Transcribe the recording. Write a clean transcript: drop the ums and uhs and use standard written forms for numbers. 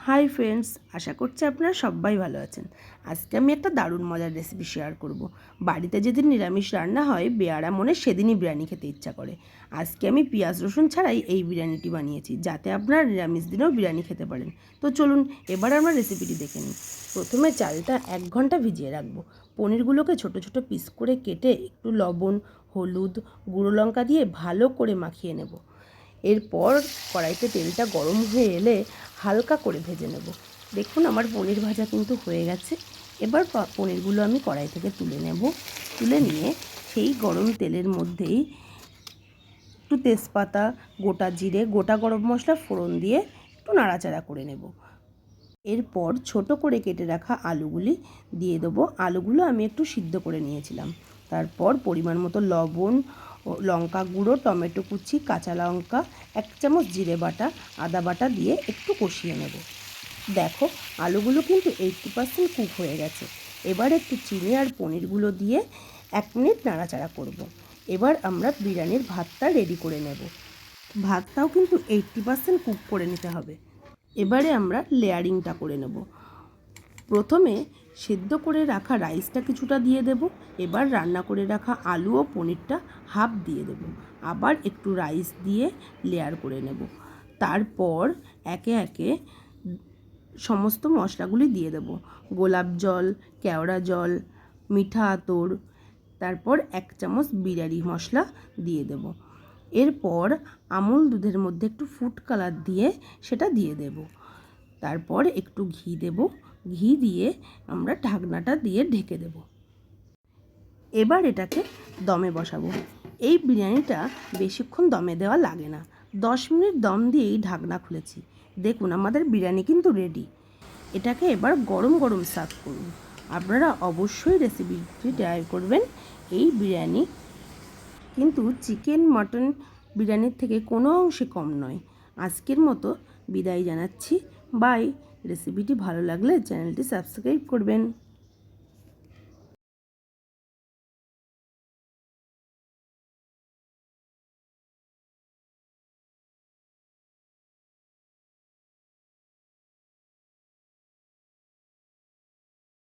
Hi friends, আশা করছি আপনারা সবাই ভালো আছেন। আজকে আমি একটা দারুণ মজার রেসিপি শেয়ার করব। বাড়িতে যেদিন নিরামিষ রান্না হয় বেয়ারা মনে সেদিনই বিরিয়ানি খেতে ইচ্ছা করে। আজকে আমি পেঁয়াজ রসুন ছাড়াই এই বিরিয়ানিটি বানিয়েছি, যাতে আপনারা নিরামিষ দিনেও বিরিয়ানি খেতে পারেন। তো চলুন এবার আমরা রেসিপিটি দেখে নিই। প্রথমে চালটা 1 ঘন্টা ভিজিয়ে রাখবো। পনিরগুলোকে ছোট ছোট পিস করে কেটে একটু লবণ, হলুদ, গুঁড়ো লঙ্কা দিয়ে ভালো করে মাখিয়ে নেব। এরপর কড়াইতে তেলটা গরম হয়ে এলে হালকা করে ভেজে নেব। দেখুন আমার পনির ভাজা কিন্তু হয়ে গেছে। এবার পনিরগুলো আমি কড়াই থেকে তুলে নেব। তুলে নিয়ে সেই গরম তেলের মধ্যেই একটু তেজপাতা, গোটা জিরে, গোটা গরম মশলা ফোড়ন দিয়ে একটু নাড়াচাড়া করে নেব। এরপর ছোট করে কেটে রাখা আলুগুলি দিয়ে দেবো। আলুগুলো আমি একটু সিদ্ধ করে নিয়েছিলাম। তারপর পরিমাণ মতো লবণ, লঙ্কা গুঁড়ো, টমেটো কুচি, কাঁচা লঙ্কা, 1 চামচ জিরে বাটা, আদা বাটা দিয়ে একটু কষিয়ে নেব। দেখো আলুগুলো কিন্তু 80% কুক হয়ে গেছে। এবার একটু চিনি আর পনিরগুলো দিয়ে 1 মিনিট নাড়াচাড়া করব। এবার আমরা বিরিয়ানির ভাতটা রেডি করে নেব। ভাতটাও কিন্তু 80% কুক করে নিতে হবে। এবারে আমরা লেয়ারিংটা করে নেব। প্রথমে সেদ্ধ করে রাখা রাইসটা কিছুটা দিয়ে দেব। এবার রান্না করে রাখা আলু ও পনিরটা হাফ দিয়ে দেব। আবার একটু রাইস দিয়ে লেয়ার করে নেব। তারপর একে একে সমস্ত মশলাগুলি দিয়ে দেব। গোলাপ জল, কেওড়া জল, মিঠা আতর, তারপর 1 চামচ বিরিয়ানি মশলা দিয়ে দেব। এরপর আমুল দুধের মধ্যে একটু ফুড কালার দিয়ে সেটা দিয়ে দেব। তারপর একটু ঘি দেব। ঘি দিয়ে আমরা ঢাকনাটা দিয়ে ঢেকে দেব। এবার এটাকে দমে বসাবো। এই বিরিয়ানিটা বেশিক্ষণ দমে দেওয়া লাগে না। 10 মিনিট দম দিয়েই ঢাকনা খুলেছি। দেখুন আমাদের বিরিয়ানি কিন্তু রেডি। এটাকে এবার গরম গরম সার্ভ করুন। আপনারা অবশ্যই রেসিপিটি ট্রাই করবেন। এই বিরিয়ানি কিন্তু চিকেন মটন বিরিয়ানির থেকে কোনো অংশে কম নয়। আজকের মতো বিদায় জানাচ্ছি। বাই। রেসিপিটি ভালো লাগলে চ্যানেলটি সাবস্ক্রাইব করবেন।